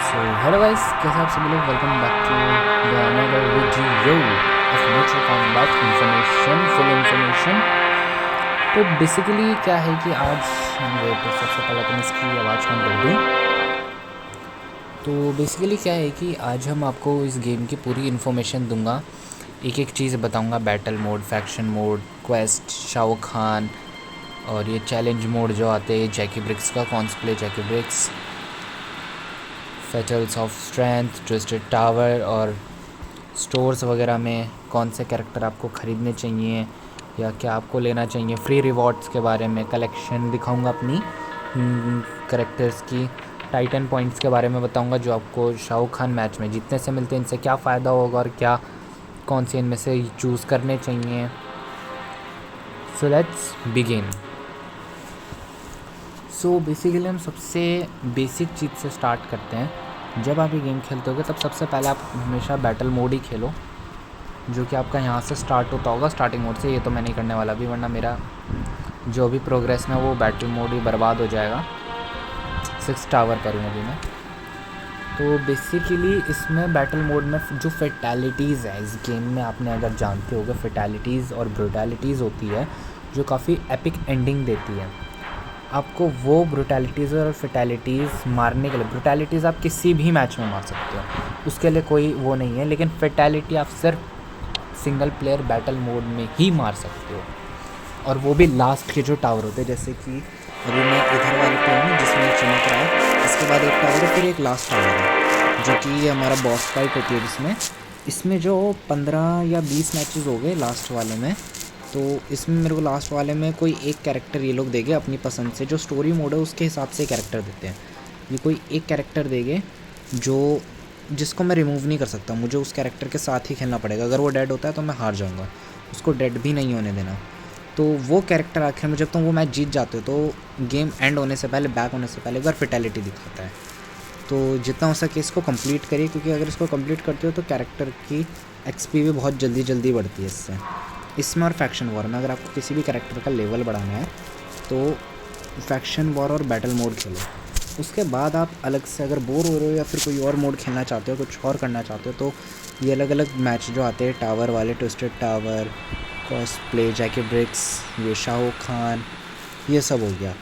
Hello guys, कैसे आप सभी लोग। Welcome back to the another video of Mortal Kombat information, full information. तो बेसिकली क्या है कि आज तो सबसे पहले तो मैं इसकी आवाज़ कम कर दूँ। तो बेसिकली क्या है कि आज हम आपको इस गेम की पूरी इन्फॉर्मेशन दूंगा, एक एक चीज़ बताऊंगा। Battle mode, faction mode, quest, Shao Kahn और ये चैलेंज मोड जो आते हैं, जैकी ब्रिक्स का cosplay, Jacqui Briggs, feats of strength, twisted tower और स्टोर्स वगैरह में कौन से कैरेक्टर आपको ख़रीदने चाहिए या क्या आपको लेना चाहिए, फ्री रिवॉर्ड्स के बारे में, कलेक्शन दिखाऊंगा अपनी कैरेक्टर्स की, टाइटन पॉइंट्स के बारे में बताऊंगा जो आपको शाओ खान मैच में जीतने से मिलते हैं, इनसे क्या फ़ायदा होगा और क्या कौन से इनमें से चूज़ करने चाहिए। So let's begin. So basically हम सबसे बेसिक चीज़ से स्टार्ट करते हैं। जब आप ये गेम खेलते होगे तब सबसे पहले आप हमेशा बैटल मोड ही खेलो, जो कि आपका यहाँ से स्टार्ट होता होगा, स्टार्टिंग मोड से। ये तो मैं नहीं करने वाला भी, वरना मेरा जो भी प्रोग्रेस में वो बैटल मोड ही बर्बाद हो जाएगा। 6 टावर करूँगा अभी मैं। तो बेसिकली इसमें बैटल मोड में जो फेटैलिटीज़ है इस गेम में, आपने अगर जानते होगे, फेटैलिटीज़ और ब्रूटैलिटीज़ होती है जो काफ़ी एपिक एंडिंग देती है। आपको वो ब्रूटैलिटीज़ और फेटैलिटीज़ मारने के लिए, ब्रूटैलिटीज़ आप किसी भी मैच में मार सकते हो, उसके लिए कोई वो नहीं है, लेकिन फेटैलिटी आप सिर्फ सिंगल प्लेयर बैटल मोड में ही मार सकते हो, और वो भी लास्ट के जो टावर होते हैं। जैसे कि अभी मैं इधर वाले पे हूँ जिसमें चमक रहा है, इसके बाद एक टावर है, फिर एक लास्ट टावर है जो कि हमारा बॉस फाइट होती है, जिसमें इसमें जो 15 या 20 मैचेस हो गए लास्ट वाले में। तो इसमें मेरे को लास्ट वाले में कोई एक कैरेक्टर ये लोग देंगे अपनी पसंद से, जो स्टोरी मोड है उसके हिसाब से कैरेक्टर देते हैं। ये कोई एक कैरेक्टर देंगे जो जिसको मैं रिमूव नहीं कर सकता, मुझे उस कैरेक्टर के साथ ही खेलना पड़ेगा। अगर वो डेड होता है तो मैं हार जाऊँगा, उसको डेड भी नहीं होने देना। तो वो कैरेक्टर आखिर में जब तुम वो मैच जीत जाते हो तो गेम एंड होने से पहले, बैक होने से पहले एक बार फेटैलिटी दिखाता है। तो जितना हो सके इसको कंप्लीट करिए, क्योंकि अगर इसको कंप्लीट करते हो तो कैरेक्टर की एक्सपी भी बहुत जल्दी जल्दी बढ़ती है इससे। इसमें और फैक्शन वॉर में अगर आपको किसी भी कैरेक्टर का लेवल बढ़ाना है तो फैक्शन वॉर और बैटल मोड खेलो। उसके बाद आप अलग से अगर बोर हो रहे हो या फिर कोई और मोड खेलना चाहते हो, कुछ और करना चाहते हो, तो ये अलग अलग मैच जो आते हैं टावर वाले, ट्विस्टेड टावर, कॉस्प्ले, जैकी ब्रिक्स, ये शाओ खान, ये सब हो गया।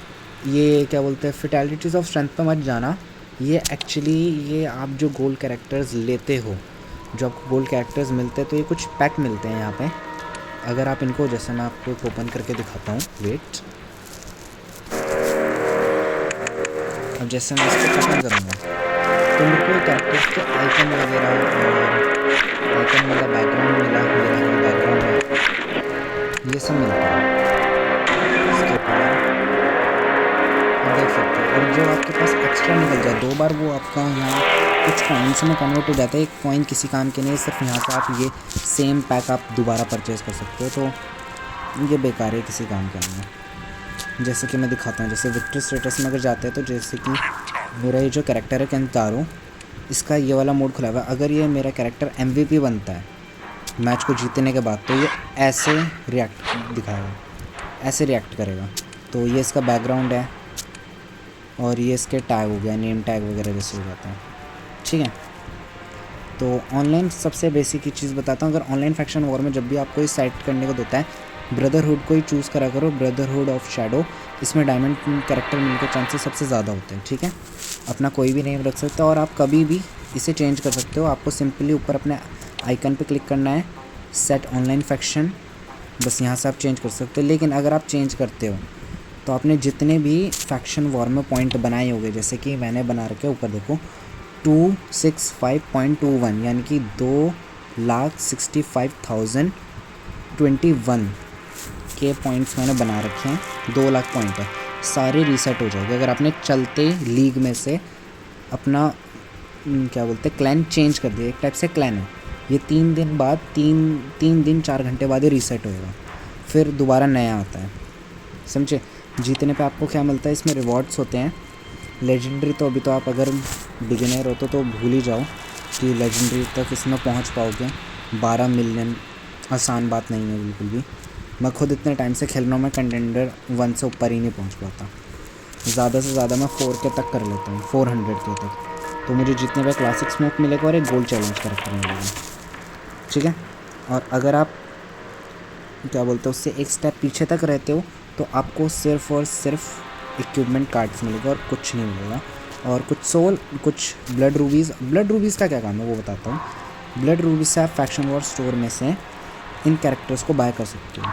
ये क्या बोलते हैं, फेटैलिटीज़ ऑफ स्ट्रेंथ पे मत जाना। ये एक्चुअली ये आप जो गोल्ड कैरेक्टर्स लेते हो, जो आपको गोल्ड कैरेक्टर्स मिलते हैं, तो ये कुछ पैक मिलते हैं यहाँ पे। अगर आप इनको, जैसे मैं आपको एक ओपन करके दिखाता हूँ, वेट। अब जैसे मैं इसको ओपन करूँगा तो मेरे को कैरेक्टर्स के आइकन वगैरह और आइकन मिला, बैकग्राउंड मिला, मेरा बैकग्राउंड है, ये सब मिलता है। इसके बाद आप देख सकते हो, और जो आपके पास एक्स्ट्रा निकल जाए 2 बार, वो आपका यहाँ कुछ कॉइन्स में कन्वर्ट हो जाता है। एक कॉइन किसी काम के नहीं, सिर्फ यहाँ से आप ये सेम पैक आप दोबारा परचेज़ कर सकते हो, तो ये बेकार है, किसी काम का नहीं है। जैसे कि मैं दिखाता हूँ, जैसे विक्ट्री स्टेटस में अगर जाते हैं तो जैसे कि मेरा ये जो कैरेक्टर है केंतारो, इसका ये वाला मोड खुला हुआ है। अगर ये मेरा कैरेक्टर MVP बनता है मैच को जीतने के बाद, तो ये ऐसे रिएक्ट दिखाएगा, ऐसे रिएक्ट करेगा। तो ये इसका बैकग्राउंड है और ये इसके टैग हो गया, नेम टैग वगैरह जैसे हो जाता है, ठीक है। तो ऑनलाइन सबसे बेसिक की चीज़ बताता हूँ। अगर ऑनलाइन फैक्शन वॉर में जब भी आपको इस सेट करने को देता है, ब्रदरहुड को ही चूज़ करा करो, ब्रदरहुड ऑफ शैडो। इसमें डायमंड कैरेक्टर मिलने के चांसेस सबसे ज़्यादा होते हैं, ठीक है। अपना कोई भी नेम रख सकते हो और आप कभी भी इसे चेंज कर सकते हो। आपको सिंपली ऊपर अपने आइकन पे क्लिक करना है, सेट ऑनलाइन फैक्शन, बस यहाँ से आप चेंज कर सकते हो। लेकिन अगर आप चेंज करते हो तो आपने जितने भी फैक्शन वॉर में पॉइंट बनाए होंगे, जैसे कि मैंने बना रखे ऊपर देखो 265.21, यानी कि 2,65,021 के पॉइंट्स मैंने बना रखे हैं। 2 लाख पॉइंट है, सारे रीसेट हो जाएंगे अगर आपने चलते लीग में से अपना क्या बोलते हैं, क्लैन चेंज कर दिया। एक टाइप से क्लैन है ये, 3 दिन बाद, 3 दिन 4 घंटे बाद ये रीसेट होएगा, फिर दोबारा नया आता है, समझे। जीतने पे आपको क्या मिलता है, इसमें रिवॉर्ड्स होते हैं। लेजेंडरी तो अभी तो आप अगर बिगिनर हो तो भूल ही जाओ कि लेजेंडरी तक इसमें पहुंच पाओगे। 12 मिलियन आसान बात नहीं है बिल्कुल भी। मैं खुद इतने टाइम से खेल रहा हूँ, मैं कंटेंडर 1 से ऊपर ही नहीं पहुंच पाता। ज़्यादा से ज़्यादा मैं 4 के तक कर लेता हूँ, 400 के तक। तो मुझे जीतने पे क्लासिक स्मोक मिलेगा और एक गोल्ड चैलेंज कैरेक्टर मिलेगा, ठीक है। और अगर आप क्या बोलते हो उससे एक स्टेप पीछे तक रहते हो तो आपको सिर्फ और सिर्फ इक्विपमेंट कार्ड्स मिलेगा और कुछ नहीं मिलेगा। और कुछ सोल, कुछ ब्लड रूबीज़ का क्या काम है वो बताता हूँ। ब्लड रूबीज़ से आप फैक्शन वॉर स्टोर में से इन कैरेक्टर्स को बाय कर सकते हो।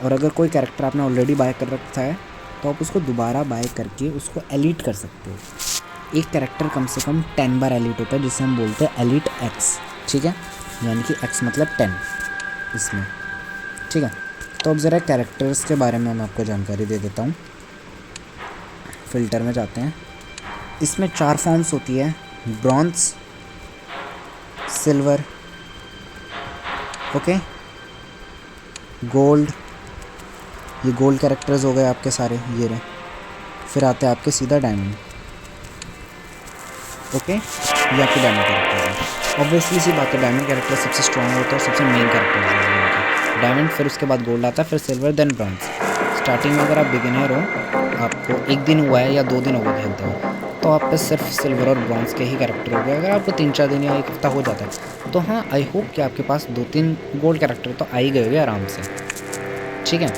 और अगर कोई कैरेक्टर आपने ऑलरेडी बाय कर रखा है तो आप उसको दोबारा बाय करके उसको एलिट कर सकते हो। एक कैरेक्टर कम से कम 10 बार एलिट होता है, जिसे हम बोलते हैं एलिट एक्स, ठीक है, यानी कि एक्स मतलब 10 इसमें, ठीक है। तो अब ज़रा कैरेक्टर्स के बारे में मैं आपको जानकारी दे देता हूँ। फ़िल्टर में जाते हैं। इसमें 4 फॉर्म्स होती है, ब्रॉन्ज, सिल्वर, ओके, गोल्ड, ये गोल्ड कैरेक्टर्स हो गए आपके सारे, ये रहे। फिर आते हैं आपके सीधा डायमंड, ओके, ये आपके डायमंड कैरेक्टर्स हैं। ऑब्वियसली सी बात है, डायमंड कैरेक्टर सबसे स्ट्रॉन्ग होता है और सबसे मेन कैरेक्टर है डायमंड। फिर उसके बाद गोल्ड आता है, फिर सिल्वर, देन ब्रॉन्ज। स्टार्टिंग में अगर आप बिगिनर हो, आपको 1 दिन हुआ है या 2 दिन हो गए खेलते हो, तो आप पे सिर्फ सिल्वर और ब्रॉन्ज के ही कैरेक्टर हो गए। अगर आपको 3-4 दिन या 1 हफ्ता हो जाता है तो हाँ, आई होप कि आपके पास 2-3 गोल्ड कैरेक्टर तो आ ही गए होंगे आराम से, ठीक है।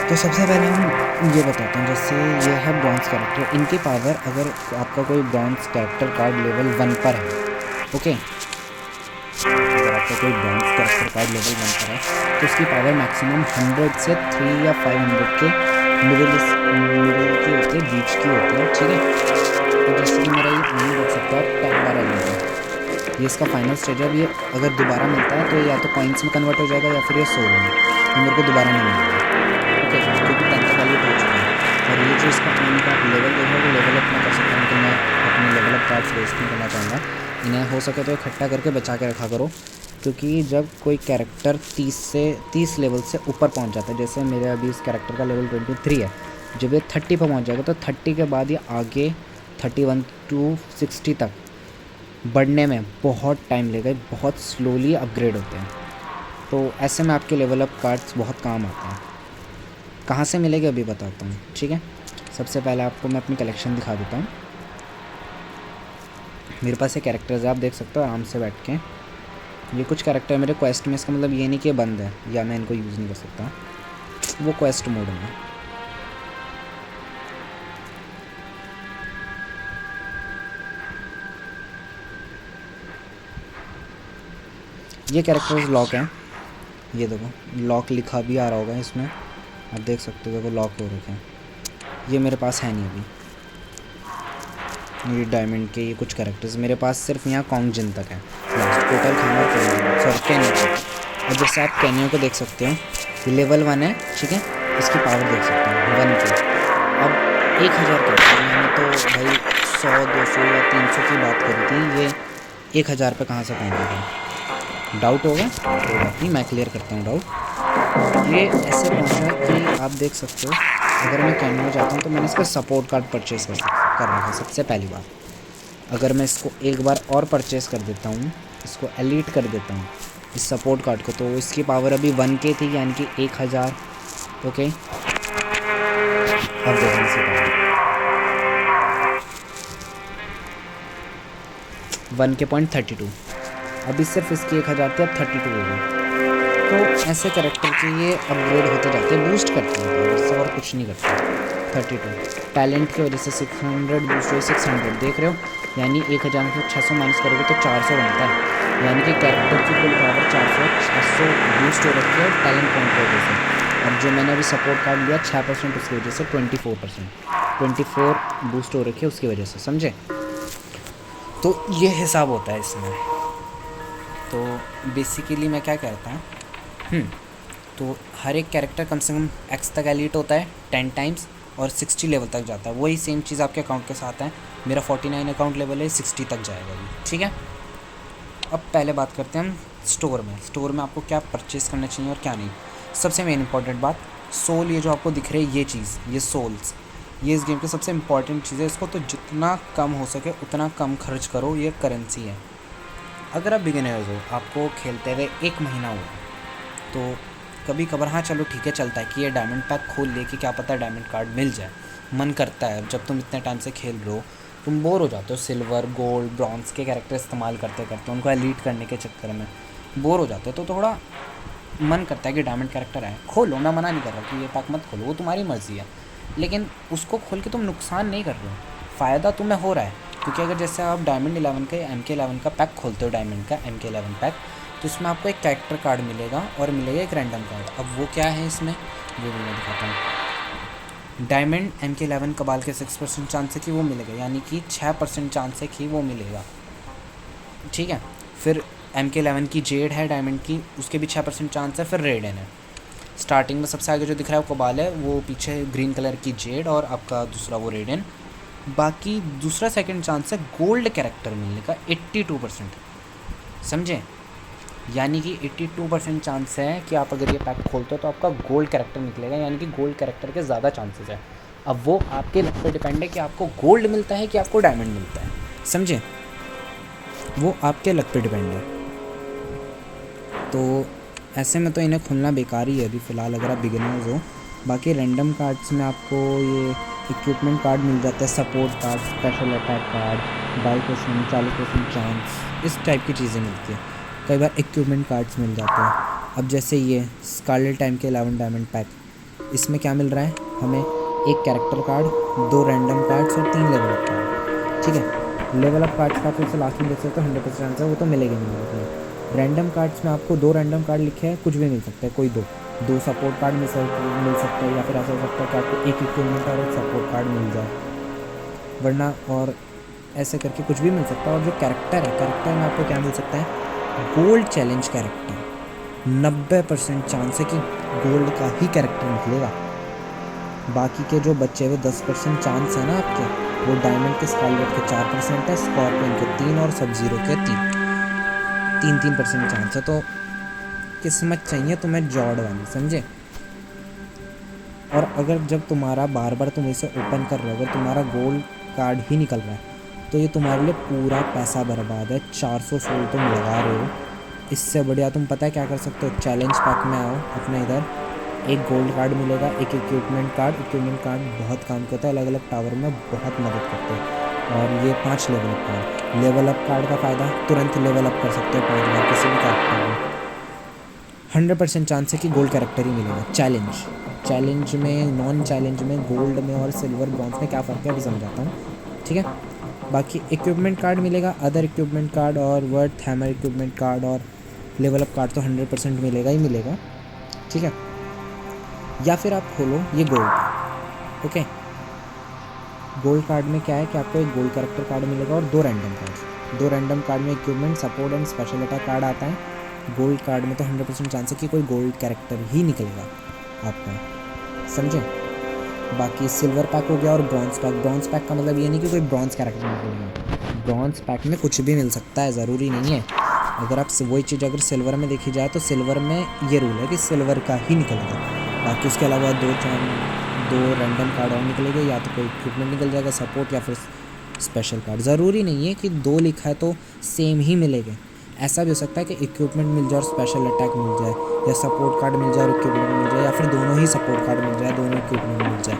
तो सबसे पहले हम ये बताते हैं, जैसे ये है ब्रॉन्ज कैरेक्टर। इनकी पावर, अगर आपका कोई ब्रॉन्ज कैरेक्टर कार्ड लेवल 1 पर है, ओके, अगर आपका कोई ब्रॉन्ज कैरेक्टर कार्ड लेवल 1 पर है तो उसकी पावर मैक्सिमम 100 से 3 या 500 के मिडिल की होती है, बीच की होती है, ठीक है। तो जैसे कि मेरा ये नहीं देख सकता है 10 बार है, ये इसका फाइनल स्टेज है। ये अगर दोबारा मिलता है तो ये या तो कॉइन्स में कन्वर्ट हो जाएगा या फिर ये सोल में, ये मेरे को दोबारा नहीं मिलेगा, ओके, क्योंकि 10 तक वाली हो चुका है। और ये जो इसका इनका लेवल देखो, वो लेवल अप मैं कर सकता हूँ, लेकिन मैं अपने लेवल अप कार्ड्स वेस्ट नहीं करना चाहूँगा। इन्हें हो सके तो इकट्ठा करके बचा के रखा करो, क्योंकि जब कोई कैरेक्टर 30 लेवल से ऊपर पहुंच जाता है, जैसे मेरे अभी इस कैरेक्टर का लेवल 23 है, जब ये 30 पर पहुंच जाएगा तो 30 के बाद ये आगे 31 to 60 तक बढ़ने में बहुत टाइम लेगा, बहुत स्लोली अपग्रेड होते हैं। तो ऐसे में आपके लेवल अप कार्ड्स बहुत काम आते हैं। कहाँ से मिलेगा अभी बताता हूँ, ठीक है। सबसे पहले आपको मैं अपनी कलेक्शन दिखा देता हूँ। मेरे पास ये कैरेक्टर्स आप देख सकते हो आराम से बैठ के। ये कुछ कैरेक्टर मेरे क्वेस्ट में, इसका मतलब ये नहीं कि ये बंद है या मैं इनको यूज़ नहीं कर सकता, वो क्वेस्ट मोड में। ये कैरेक्टर्स लॉक हैं, ये देखो लॉक लिखा भी आ रहा होगा इसमें, आप देख सकते हो, देखो लॉक हो रखे हैं। ये मेरे पास है नहीं अभी, ये डायमंड के ये कुछ कैरेक्टर्स मेरे पास सिर्फ यहाँ कॉन्ग जिन तक है, लास्ट टोटल खाना सॉरी कैनियो। और जैसे आप कैनियो को देख सकते हो, ये लेवल 1 है, ठीक है, इसकी पावर देख सकते हो 1 की। अब 1000 कैरेक्टर, मैंने तो भाई 100, 200 या 300 की बात करी थी, ये 1000 पे कहाँ से पहुँचेगा? डाउट होगा, कोई बात नहीं, मैं क्लियर करता हूँ डाउट। ये ऐसे पहुँचा कि आप देख सकते हो, अगर मैं कैनियो जाता हूँ तो मैंने इसका सपोर्ट कार्ड परचेज़ कर रखा है सबसे पहली बार। अगर मैं इसको एक बार और परचेज़ कर देता हूँ, इसको एलिट कर देता हूँ इस सपोर्ट कार्ड को, तो इसकी पावर अभी 1K थी, यानी कि 1000, ओके। अब देखिए इसकी पावर 1K.32, अभी सिर्फ इसकी 1000 थी, अब 32 हो गई। तो ऐसे कैरेक्टर के ये अपग्रेड होते जाते हैं, बूस्ट करते हैं, इससे और कुछ नहीं करते। 32 टैलेंट की वजह से 600 बूस्ट हुई, 600 देख रहे हो, यानी 1000 में से 600 माइनस करोगे तो 400 बनता है, यानी कि कैरेक्टर की कुल पावर 400 बूस्ट हो रखी है टैलेंट पॉइंट की वजह से। अब जो मैंने अभी सपोर्ट कार्ड लिया 6% उसकी वजह से 24 बूस्ट हो रखी है उसकी वजह से, समझे। तो ये हिसाब होता है इसमें। तो बेसिकली मैं क्या कहता हूँ, तो हर एक कैरेक्टर कम से कम एक्स तक एलिट होता है 10 टाइम्स और 60 लेवल तक जाता है। वही सेम चीज़ आपके अकाउंट के साथ है, मेरा 49 अकाउंट लेवल है, 60 तक जाएगा अभी, ठीक है। अब पहले बात करते हैं हम स्टोर में आपको क्या परचेज़ करना चाहिए और क्या नहीं। सबसे मेन इंपॉर्टेंट बात, सोल, ये जो आपको दिख रही है ये चीज़, ये सोल्स, ये इस गेम की सबसे इंपॉर्टेंट चीज़ है। इसको तो जितना कम हो सके उतना कम खर्च करो, ये करेंसी है। अगर आप बिगिनर्स हो, आपको खेलते हुए 1 महीना हुआ, तो कभी कभार हाँ चलो ठीक है, चलता है कि ये डायमंड पैक खोल ले कि क्या पता डायमंड कार्ड मिल जाए, मन करता है जब तुम इतने टाइम से खेल रहे हो तुम बोर हो जाते हो सिल्वर गोल्ड ब्रॉन्ज के कैरेक्टर इस्तेमाल करते करते, उनको एलीट करने के चक्कर में बोर हो जाते हो, तो थोड़ा मन करता है कि डायमंड कैरेक्टर आए। खोलो, मैं मना नहीं कर रहा कि ये पैक मत खोलो, वो तुम्हारी मर्ज़ी है, लेकिन उसको खोल के तुम नुकसान नहीं कर रहे हो, फ़ायदा तुम्हें हो रहा है। क्योंकि अगर जैसे आप डायमंड 11 का MK11 का पैक खोलते हो, डायमंड का MK11 पैक, तो इसमें आपको एक कैरेक्टर कार्ड मिलेगा और मिलेगा एक रैंडम कार्ड। अब वो क्या है इसमें, वो भी मैं दिखाता हूँ। डायमंड MK11 कबाल के 6% चांस है कि वो मिलेगा, यानी कि 6% चांस है कि वो मिलेगा, ठीक है। फिर MK11 की जेड है डायमंड की, उसके भी 6% चांस है। फिर रेडन है, स्टार्टिंग में सबसे आगे जो दिख रहा है वो कबाल है, वो पीछे ग्रीन कलर की जेड और आपका दूसरा वो रेडन। बाकी दूसरा सेकंड चांस है गोल्ड कैरेक्टर मिलने का 82%, समझे, यानी कि 82% चांस है कि आप अगर ये पैक खोलते हो तो आपका गोल्ड कैरेक्टर निकलेगा, यानी कि गोल्ड कैरेक्टर के ज़्यादा चांसेस है। अब वो आपके लक पे डिपेंड है कि आपको गोल्ड मिलता है कि आपको डायमंड मिलता है, समझे, वो आपके लक पे डिपेंड है। तो ऐसे में तो इन्हें खुलना बेकार ही है अभी फ़िलहाल अगर आप बिगिनर्स हो। बाकी रैंडम कार्ड्स में आपको ये इक्विपमेंट कार्ड मिल जाता है, support card, special attack card, 22%, 40% chance, इस टाइप की चीज़ें मिलती है। कई बार इक्विपमेंट कार्ड्स मिल जाते हैं। अब जैसे ये स्कारलेट MK11 डायमंड पैक, इसमें क्या मिल रहा है हमें, एक कैरेक्टर कार्ड, 2 रैंडम कार्ड्स और 3 लेवल अप कार्ड, ठीक है। लेवल अप कार्ड्स का फिर से लास्ट में देख सकते हो 100% चांस है, वो तो मिलेगा नहीं मिलेगा। रैंडम कार्ड्स में आपको 2 रैंडम कार्ड लिखे हैं, कुछ भी मिल सकता है, कोई दो सपोर्ट कार्ड मिल सकता है, या फिर ऐसा हो सकता है कि आपको एक इक्विपमेंट और एक सपोर्ट कार्ड मिल जाए, वरना और ऐसे करके कुछ भी मिल सकता है। और जो कैरेक्टर है, कैरेक्टर में आपको क्या मिल सकता है, गोल्ड चैलेंज कैरेक्टर, 90% चांस है कि गोल्ड का ही कैरेक्टर निकलेगा। बाकी के जो बच्चे हुए 10% चांस है ना आपके, वो डायमंड के स्कारलेट के 4% है, स्कॉर्पियन के 3 और सब ज़ीरो के 3% चांस है। तो किस्मत चाहिए तुम्हें जॉड वाली, समझे। और अगर जब तुम्हारा बार बार तुम इसे ओपन कर रहे हो, अगर तुम्हारा गोल्ड कार्ड ही निकल रहा है, तो ये तुम्हारे लिए पूरा पैसा बर्बाद है। 400 सोल तुम लगा रहे हो, इससे बढ़िया तुम पता है क्या कर सकते हो, चैलेंज पैक में आओ अपने इधर, एक गोल्ड कार्ड मिलेगा, एक इक्विपमेंट कार्ड बहुत काम करता है, अलग अलग टावर में बहुत मदद करते हैं। और ये 5 लेवल अप कार्ड का फ़ायदा, तुरंत लेवल अप कर सकते हो 5 बार किसी भी कैरेक्टर में। 100% चांस है कि गोल्ड कैरेक्टर ही मिलेगा। चैलेंज में, नॉन चैलेंज में, गोल्ड में और सिल्वर ब्रॉन्ज में क्या फ़र्क है अभी समझाता हूँ, ठीक है। बाकी इक्विपमेंट कार्ड मिलेगा, अदर इक्विपमेंट कार्ड और वर्थ हैमर इक्विपमेंट कार्ड और लेवल अप कार्ड तो 100% मिलेगा ही मिलेगा, ठीक है। या फिर आप खोलो ये गोल्ड, ओके। गोल्ड कार्ड में क्या है कि आपको एक गोल्ड कैरेक्टर कार्ड मिलेगा और 2 रैंडम कार्ड में equipment, support and special attack card आता है। गोल्ड कार्ड में तो 100% चांस है कि कोई गोल्ड कैरेक्टर ही निकलेगा आपका, समझे। बाकी सिल्वर पैक हो गया और ब्रॉन्ज पैक का मतलब ये नहीं कि कोई ब्रॉन्ज कैरेक्टर निकलेगा, ब्रॉन्ज पैक में कुछ भी मिल सकता है, ज़रूरी नहीं है। अगर आप वही चीज़ अगर सिल्वर में देखी जाए तो सिल्वर में ये रूल है कि सिल्वर का ही निकलेगा। बाकी उसके अलावा 2 रैंडम कार्ड और निकलेंगे, या तो कोई इक्विपमेंट निकल जाएगा, सपोर्ट या फिर स्पेशल कार्ड। ज़रूरी नहीं है कि 2 लिखा है तो सेम ही मिलेंगे, ऐसा भी हो सकता है कि इक्विपमेंट मिल जाए और स्पेशल अटैक मिल जाए, या सपोर्ट कार्ड मिल जाए और इक्विपमेंट मिल जाए, या फिर दोनों ही सपोर्ट कार्ड मिल जाए, दोनों इक्विपमेंट मिल जाए,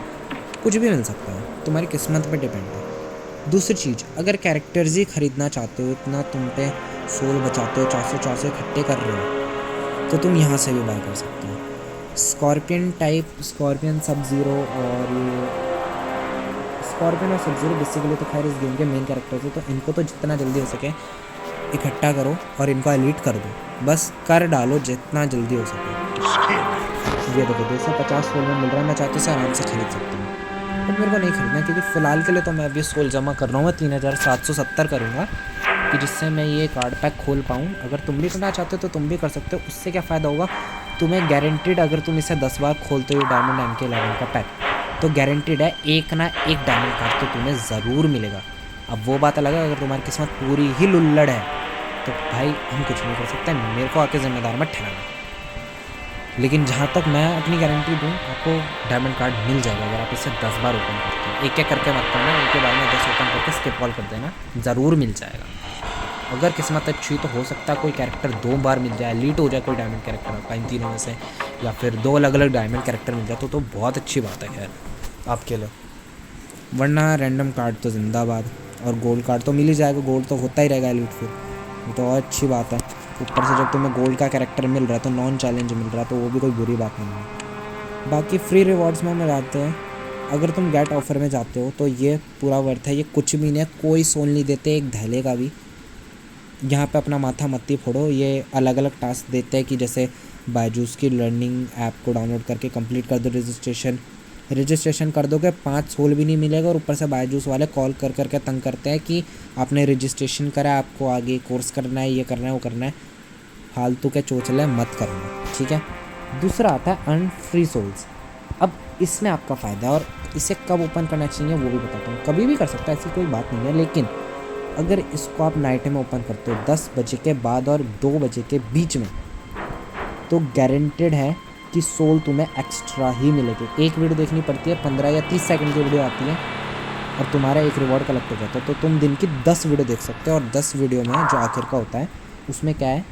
कुछ भी मिल सकता है, तुम्हारी किस्मत पे डिपेंड है। दूसरी चीज़, अगर कैरेक्टर्स ही ख़रीदना चाहते हो, इतना तुम पे सोल बचाते हो, 400 इकट्ठे कर रहे हो, तो तुम यहाँ से भी बाय कर सकते हो। स्कॉर्पियन, सब ज़ीरो और ये स्कॉर्पियन और सब ज़ीरो बेसिकली तो खैर इस गेम के मेन कैरेक्टर्स है, तो इनको तो जितना जल्दी हो सके इकट्ठा करो और इनको एलीट कर दो, बस कर डालो जितना जल्दी हो सके। ये देखो 250 सोल में मिल रहा है, मैं चाहता हूँ इसे आराम से खरीद सकता हूँ, बट मेरे को नहीं खरीदना क्योंकि फ़िलहाल के लिए तो मैं अभी सोल जमा कर रहा हूँ, मैं 3770 करूँगा कि जिससे मैं ये कार्ड पैक खोल पाऊँ। अगर तुम भी करना चाहते हो तो तुम भी कर सकते हो। उससे क्या फ़ायदा होगा, तुम्हें गारंटीड, अगर तुम इसे 10 बार खोलते हो डायमंड MK11 का पैक, तो गारंटीड है एक ना एक डायमंड कार्ड तो तुम्हें ज़रूर मिलेगा। अब वो बात अलग है, अगर तुम्हारी किस्मत पूरी ही लुल्लड़ है तो भाई हम कुछ नहीं कर सकते, मेरे को आके ज़िम्मेदार मत ठहराना। लेकिन जहाँ तक मैं अपनी गारंटी दूँ, आपको डायमंड कार्ड मिल जाएगा अगर आप इसे 10 बार ओपन करते हो। एक करके मत करना, एक के बाद में 10 ओपन करके स्किप ऑल कर देना, ज़रूर मिल जाएगा। अगर किस्मत अच्छी तो हो सकता है कोई कैरेक्टर 2 बार मिल जाए, लीड हो जाए कोई डायमंड कैरेक्टर आपका इन तीनों में से, या फिर 2 अलग अलग डायमंड कैरेक्टर मिल जाए तो बहुत अच्छी बात है खैर आपके लिए। वरना रैंडम कार्ड तो जिंदाबाद। और गोल्ड कार्ड तो मिल ही जाएगा, गोल्ड तो होता ही रहेगा एलिट फिर, ये तो और अच्छी बात है। ऊपर से जब तुम्हें गोल्ड का कैरेक्टर मिल रहा है तो नॉन चैलेंज मिल रहा है, तो वो भी कोई बुरी बात नहीं है। बाकी फ्री रिवॉर्ड्स में हम जाते हैं, अगर तुम गेट ऑफर में जाते हो तो ये पूरा वर्थ है। ये कुछ भी नहीं है, कोई सोल नहीं देते एक धैले का भी। यहाँ पे अपना माथा मत्ती फोड़ो। ये अलग अलग टास्क देते हैं कि जैसे बायजूस की लर्निंग ऐप को डाउनलोड करके कंप्लीट कर दो रजिस्ट्रेशन कर दोगे, 5 सोल भी नहीं मिलेगा, और ऊपर से बायजूस वाले कॉल कर करके तंग करते हैं कि आपने रजिस्ट्रेशन करा, आपको आगे कोर्स करना है, ये करना है, वो करना है। फालतू के चोचले मत करना, ठीक है। दूसरा आता है अर्न फ्री सोल्स। अब इसमें आपका फ़ायदा है, और इसे कब ओपन करना चाहिए वो भी बताता हूँ। कभी भी कर सकता है, ऐसी कोई बात नहीं है, लेकिन अगर इसको आप नाइट में ओपन करते हो 10 बजे के बाद और 2 बजे के बीच में, तो गारंटेड है कि सोल तुम्हें एक्स्ट्रा ही मिलेगी। एक वीडियो देखनी पड़ती है, 15 या 30 सेकंड की वीडियो आती है, और तुम्हारा एक रिवॉर्ड कलेक्ट हो जाता है, तो तुम दिन की 10 वीडियो देख सकते हो। और 10 वीडियो में जो आखिर का होता है उसमें क्या है,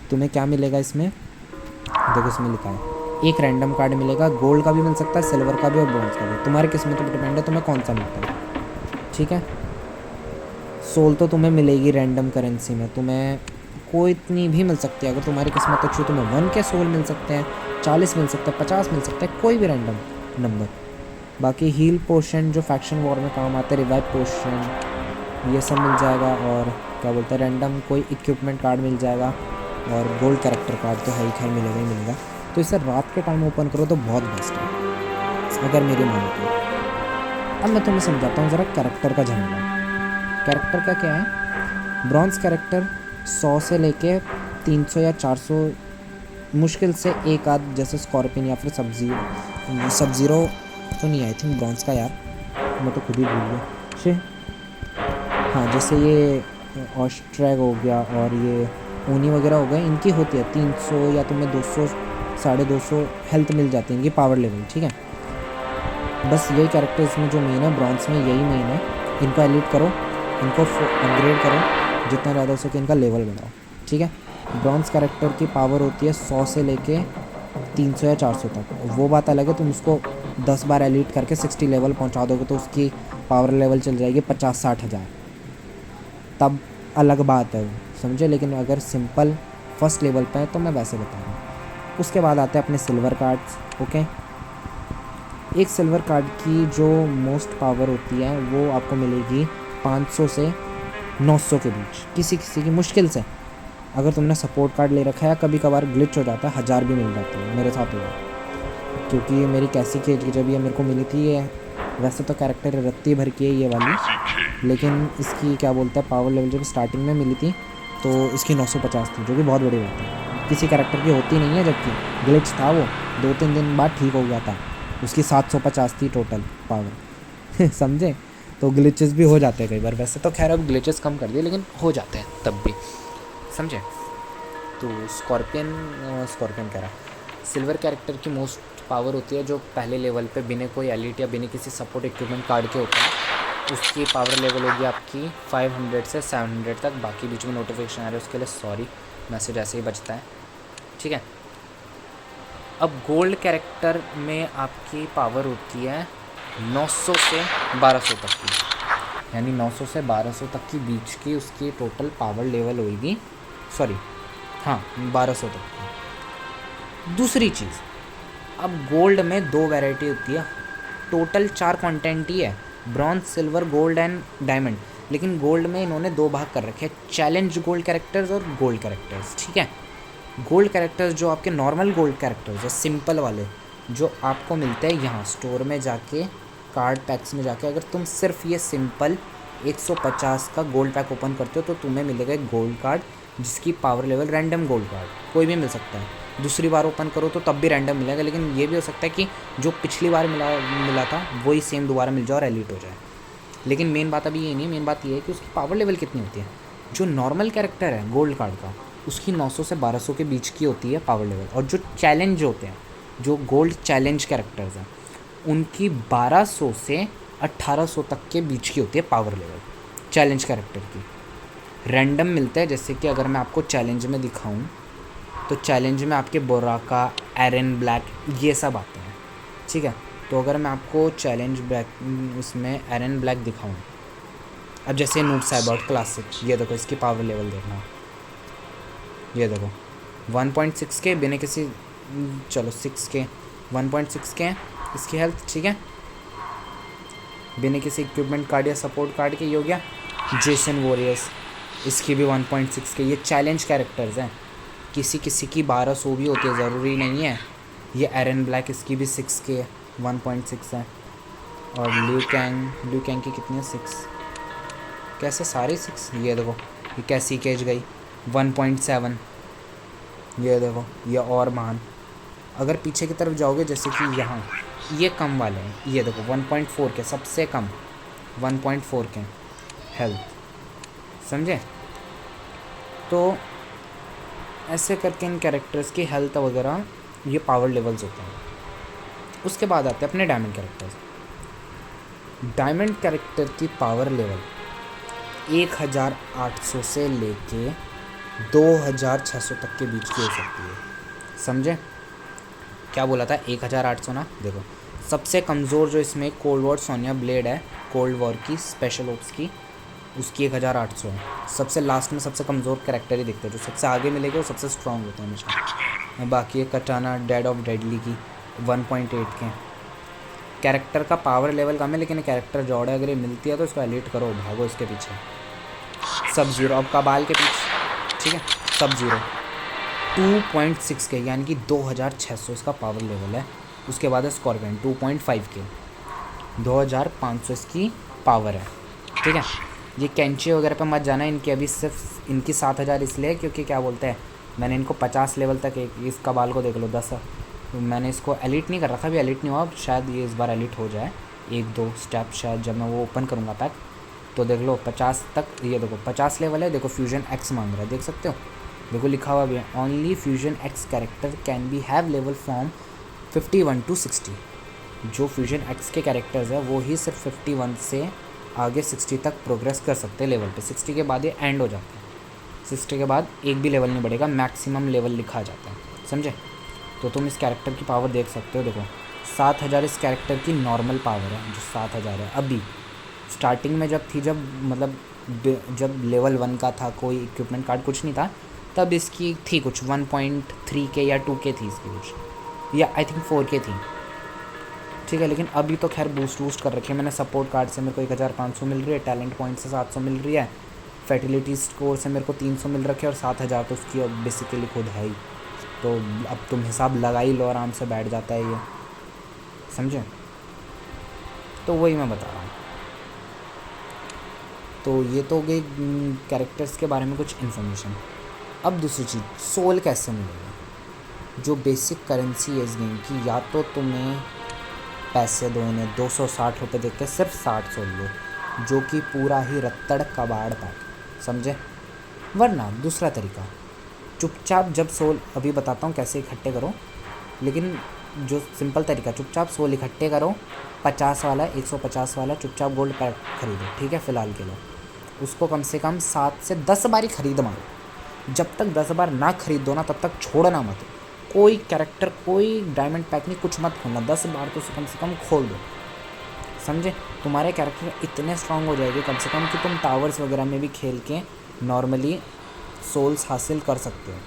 तुम्हें क्या मिलेगा इसमें देखो, इसमें लिखा है एक रैंडम कार्ड मिलेगा, गोल्ड का भी मिल सकता है, सिल्वर का भी और ब्रॉन्ज का भी, तुम्हारी किस्मत पर डिपेंड है तुम्हें कौन सा मिलता है, ठीक है। सोल तो तुम्हें मिलेगी रैंडम करेंसी में, तुम्हें कोई इतनी भी मिल सकती है, अगर तुम्हारी किस्मत अच्छी हो तुम्हें 1 के सोल मिल सकते हैं, 40 मिल सकते हैं, 50 मिल सकते हैं, कोई भी रैंडम नंबर। बाकी हील पोशन जो फैक्शन वॉर में काम आते हैं, रिवाइव पोशन, ये सब मिल जाएगा, और क्या बोलते हैं रैंडम कोई इक्विपमेंट कार्ड मिल जाएगा, और गोल्ड कैरेक्टर कार्ड तो है ही, खैर मिलेगा ही मिलेगा। तो इसे रात के टाइम ओपन करो तो बहुत बेस्ट है अगर मेरी मानो तो। अब मैं तुम्हें समझाता हूँ ज़रा कैरेक्टर का झंडा। कैरेक्टर का क्या है, ब्रॉन्ज कैरेक्टर 100 से लेके 300 या 400, मुश्किल से एक आध, जैसे स्कॉर्पियन या फिर सब ज़ीरो तो नहीं, आई थिंक ब्रॉन्ज का, यार मैं तो खुद ही भूल गया। हाँ, जैसे ये ऑस्ट्रैग हो गया और ये ऊनी वगैरह हो गए, इनकी होती है 300 या तुम्हें 200 250 हेल्थ मिल जाती है, इनकी पावर लेवल, ठीक है। बस यही कैरेक्टर इसमें जो मेन है, ब्रॉन्ज में यही मेन है। इनको एलिट करो, इनको अपग्रेड करो, जितना ज़्यादा हो सके इनका लेवल बढ़ाओ, ठीक है। ब्रॉन्ज कैरेक्टर की पावर होती है 100 से लेके 300 या 400 तक। वो बात अलग है, तुम उसको 10 बार एलिट करके 60 लेवल पहुंचा दोगे तो उसकी पावर लेवल चल जाएगी 50-60 हज़ार, तब अलग बात है वो, समझे। लेकिन अगर सिंपल फर्स्ट लेवल पे है तो मैं वैसे बता रहा हूँ। उसके बाद आते हैं अपने सिल्वर कार्ड्स, ओके। एक सिल्वर कार्ड की जो मोस्ट पावर होती है वो आपको मिलेगी 500 से 900 के बीच, किसी किसी की मुश्किल से, अगर तुमने सपोर्ट कार्ड ले रखा है, कभी कभार ग्लिच हो जाता है, 1000 भी मिल जाती है, मेरे साथ हुआ। क्योंकि मेरी कैसी केज की जब ये मेरे को मिली थी, ये वैसे तो कैरेक्टर रत्ती भर की है ये वाली, लेकिन इसकी क्या बोलते हैं पावर लेवल जब स्टार्टिंग में मिली थी तो इसकी 950 थी, जो कि बहुत बड़ी बात है। किसी कैरेक्टर की होती नहीं है, जबकि ग्लिच था वो 2-3 दिन बाद ठीक हो गया था, उसकी 750 थी टोटल पावर समझे। तो ग्लिचेस भी हो जाते हैं कई बार, वैसे तो खैर अब ग्लिचेस कम कर दिए, लेकिन हो जाते हैं तब भी, समझे। तो स्कॉर्पियन कह रहा, सिल्वर कैरेक्टर की मोस्ट पावर होती है जो पहले लेवल पे बिना कोई एलिट या बिना किसी सपोर्ट इक्विपमेंट कार्ड के होता है, उसकी पावर लेवल होगी आपकी 500 से 700 तक। बाकी बीच में नोटिफिकेशन आ रहा है उसके लिए सॉरी, मैसेज ऐसे ही बचता है, ठीक है। अब गोल्ड कैरेक्टर में आपकी पावर होती है 900 से 1200 तक की, यानी 900 से 1200 तक की बीच की उसकी टोटल पावर लेवल होगी, सॉरी हाँ 1200 तक की। दूसरी चीज़, अब गोल्ड में 2 वैरायटी होती है, टोटल 4 कंटेंट ही है, bronze, silver, gold and diamond. लेकिन गोल्ड में इन्होंने 2 भाग कर रखे हैं, चैलेंज गोल्ड कैरेक्टर्स और गोल्ड कैरेक्टर्स, ठीक है। गोल्ड कैरेक्टर्स जो आपके नॉर्मल गोल्ड कैरेक्टर्स है, सिंपल वाले जो आपको मिलते हैं यहाँ स्टोर में जाके, कार्ड पैक्स में जाके, अगर तुम सिर्फ ये सिंपल 150 का गोल्ड पैक ओपन करते हो तो तुम्हें मिलेगा एक गोल्ड कार्ड जिसकी power level random gold card कोई भी मिल सकता है। दूसरी बार ओपन करो तो तब भी रैंडम मिलेगा, लेकिन ये भी हो सकता है कि जो पिछली बार मिला था वही सेम दोबारा मिल जाए और एलिट हो जाए। लेकिन मेन बात अभी ये नहीं है, मेन बात ये है कि उसकी पावर लेवल कितनी होती है। जो नॉर्मल कैरेक्टर है गोल्ड कार्ड का, उसकी 900 से 1200 के बीच की होती है पावर लेवल, और जो चैलेंज होते हैं, जो गोल्ड चैलेंज कैरेक्टर्स हैं, उनकी 1200 से 1800 तक के बीच की होती है पावर लेवल चैलेंज कैरेक्टर की। रैंडम मिलता है, जैसे कि अगर मैं आपको चैलेंज में दिखाऊं तो चैलेंज में आपके बोराका, एरन ब्लैक, ये सब आते हैं, ठीक है। तो अगर मैं आपको चैलेंज ब्लैक उसमें एरन ब्लैक दिखाऊं अब जैसे नूब साइबॉट क्लासिक, ये देखो इसकी पावर लेवल देखना, ये देखो 1.6 के बिना किसी, चलो 6 के 1.6 के हैं इसकी हेल्थ, ठीक है, बिना किसी इक्विपमेंट कार्ड या सपोर्ट कार्ड के। ये हो गया जेसन वॉरियर्स, इसकी भी 1.6 के। ये चैलेंज कैरेक्टर्स हैं, किसी किसी की 1200 भी होती है, ज़रूरी नहीं है। ये एरन ब्लैक, इसकी भी 6 के 1.6 है। और ल्यू कैंग की कितनी है, 6, कैसे सारी 6। ये देखो ये कैसी केज गई 1.7, ये देखो ये और महान। अगर पीछे की तरफ जाओगे जैसे कि यहाँ, ये कम वाले हैं, ये देखो 1.4 के, सबसे कम 1.4 के हेल्थ, समझे। तो ऐसे करके इन कैरेक्टर्स की हेल्थ वगैरह ये पावर लेवल्स होते हैं। उसके बाद आते हैं अपने डायमंड कैरेक्टर्स। डायमंड कैरेक्टर की पावर लेवल 1800 से लेके 2600 तक के बीच की हो सकती है, समझे। क्या बोला था, 1800 ना। देखो सबसे कमज़ोर जो इसमें कोल्ड वॉर सोनिया ब्लेड है, कोल्ड वॉर की स्पेशल ओप्स की, उसकी 1800 है। सबसे लास्ट में सबसे कमज़ोर कैरेक्टर ही दिखते हैं, जो सबसे आगे मिलेगा वो सबसे स्ट्रॉन्ग होते हैं हमेशा। बाकी कटाना डेड ऑफ डेडली की 1.8 के। कैरेक्टर का पावर लेवल कम है, लेकिन कैरेक्टर जॉड है, अगर ये मिलती है तो इसको एलिट करो, भागो इसके पीछे। सब जीरो, अब कबाल के पीछे, ठीक है। सब जीरो 2.6 के, यानी कि 2600 इसका पावर लेवल है। उसके बाद है स्कॉर्पियन 2.5 के, 2500 इसकी पावर है, ठीक है। ये कैंची वगैरह पे मत जाना, इनकी अभी सिर्फ इनकी 7000 इसलिए क्योंकि क्या बोलते हैं, मैंने इनको 50 लेवल तक, इस कबाल को देख लो 10, तो मैंने इसको एलिट नहीं कर रखा, अभी एलिट नहीं हुआ, शायद ये इस बार एलिट हो जाए 1-2 स्टेप, शायद जब मैं वो ओपन करूँगा पैक। तो देख लो 50 तक, ये देखो 50 लेवल है। देखो फ्यूजन एक्स मांग रहा है, देख सकते हो, देखो लिखा हुआ भी है, only fusion x character can be have level from 51 to 60। जो फ्यूजन एक्स के कैरेक्टर्स है वो ही सिर्फ 51 से आगे 60 तक प्रोग्रेस कर सकते हैं लेवल पे। 60 के बाद ये एंड हो जाता है, 60 के बाद एक भी लेवल नहीं बढ़ेगा, मैक्सिमम लेवल लिखा जाता है, समझे। तो तुम इस कैरेक्टर की पावर देख सकते हो, देखो 7000 इस कैरेक्टर की नॉर्मल पावर है, जो 7000 है। अभी स्टार्टिंग में जब थी, जब लेवल 1 का था, कोई इक्विपमेंट कार्ड कुछ नहीं था, तब इसकी थी कुछ 1.3 के या 2 के थी इसकी कुछ, या आई थिंक 4 के थी, ठीक है। लेकिन अभी तो खैर बूस्ट कर रखी है मैंने। सपोर्ट कार्ड से मेरे को 1500 मिल रही है, टैलेंट पॉइंट से 700 मिल रही है, फर्टिलिटी स्कोर से मेरे को 300 मिल रखे, और 7000 तो उसकी अब बेसिकली खुद है ही। तो अब तुम हिसाब लगा ही लो, आराम से बैठ जाता है ये, समझे। तो वही मैं बता रहा हूँ। तो ये तो हो गई कैरेक्टर्स के बारे में कुछ इन्फॉर्मेशन। अब दूसरी चीज़, सोल कैसे मिलेगा। जो बेसिक करेंसी है इस गेम की, या तो तुम्हें पैसे दो इन्हें 260 रुपये देख के सिर्फ 60 सोल लो, जो कि पूरा ही रत्तड़ कबाड़ पैक, समझे। वरना दूसरा तरीका, चुपचाप जब सोल, अभी बताता हूँ कैसे इकट्ठे करो, लेकिन जो सिंपल तरीका, चुपचाप सोल इकट्ठे करो, 50 वाला 150 वाला चुपचाप गोल्ड पैक खरीदो, ठीक है, फ़िलहाल के लिए। उसको कम से कम 7 से 10 बार ही खरीद मारो। जब तक 10 बार ना खरीद दो ना, तब तक छोड़ना मत। कोई कैरेक्टर, कोई डायमंड पैक नहीं, कुछ मत खोलना, 10 बार तो से कम खोल दो, समझे। तुम्हारे कैरेक्टर इतने स्ट्रांग हो जाएंगे कम से कम कि तुम टावर्स वगैरह में भी खेल के नॉर्मली सोल्स हासिल कर सकते हो।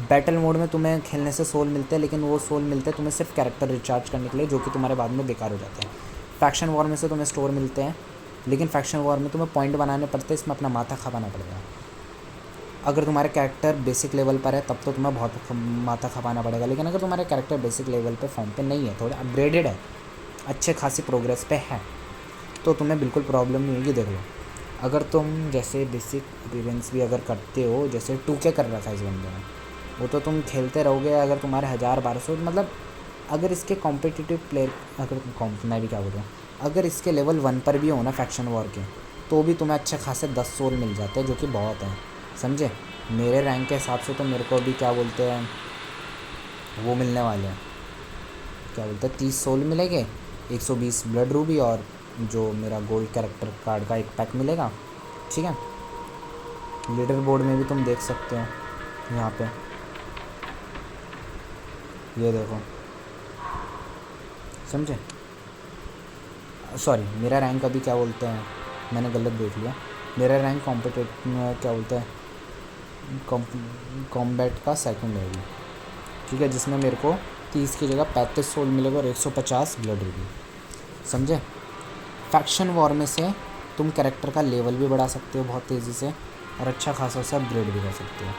बैटल मोड में तुम्हें खेलने से सोल मिलते हैं, लेकिन वो सोल मिलते हैं तुम्हें सिर्फ कैरेक्टर रिचार्ज करने के लिए, जो कि तुम्हारे बाद में बेकार हो जाते हैं। फैक्शन वॉर में से तुम्हें स्टोर मिलते हैं, लेकिन फैक्शन वॉर में तुम्हें पॉइंट बनाने पड़ते हैं, इसमें अपना माथा खपाना पड़ेगा। अगर तुम्हारे कैरेक्टर बेसिक लेवल पर है तब तो तुम्हें बहुत माथा खपाना पड़ेगा, लेकिन अगर तुम्हारे कैरेक्टर बेसिक लेवल पे फॉर्म पे नहीं है, थोड़े अपग्रेडेड है, अच्छे खासी प्रोग्रेस पे है, तो तुम्हें बिल्कुल प्रॉब्लम नहीं होगी। देख लो, अगर तुम जैसे बेसिक अपीयरेंस भी अगर करते हो, जैसे 2K कर रखा है इस बंदे ने, वो तो तुम खेलते रहोगे। अगर तुम्हारे 1000-1200, मतलब अगर इसके कॉम्पिटिटिव प्लेयर, मैं भी क्या बोल रहा हूँ, अगर इसके लेवल 1 पर भी हो ना फैक्शन वॉर के, तो भी तुम्हें अच्छे खासे 10 सोल मिल जाते हैं, जो कि बहुत है, समझे। मेरे रैंक के हिसाब से तो मेरे को अभी क्या बोलते हैं, वो मिलने वाले हैं, क्या बोलते हैं, 30 सोल मिलेंगे, 120 ब्लड रूबी, और जो मेरा गोल्ड कैरेक्टर कार्ड का एक पैक मिलेगा, ठीक है। लीडर बोर्ड में भी तुम देख सकते हो, यहाँ पे ये देखो, समझे। सॉरी, मेरा रैंक अभी क्या बोलते हैं मैंने गलत देख लिया। मेरा रैंक क्या बोलता है कॉम्बैट का सेकंड है अभी, ठीक है, जिसमें मेरे को 30 की जगह 35 सोल मिलेगा और 150 ब्लड रिव्यू, समझे। फैक्शन वॉर में से तुम कैरेक्टर का लेवल भी बढ़ा सकते हो बहुत तेज़ी से और अच्छा खासा उसे अपग्रेड भी कर सकते हो।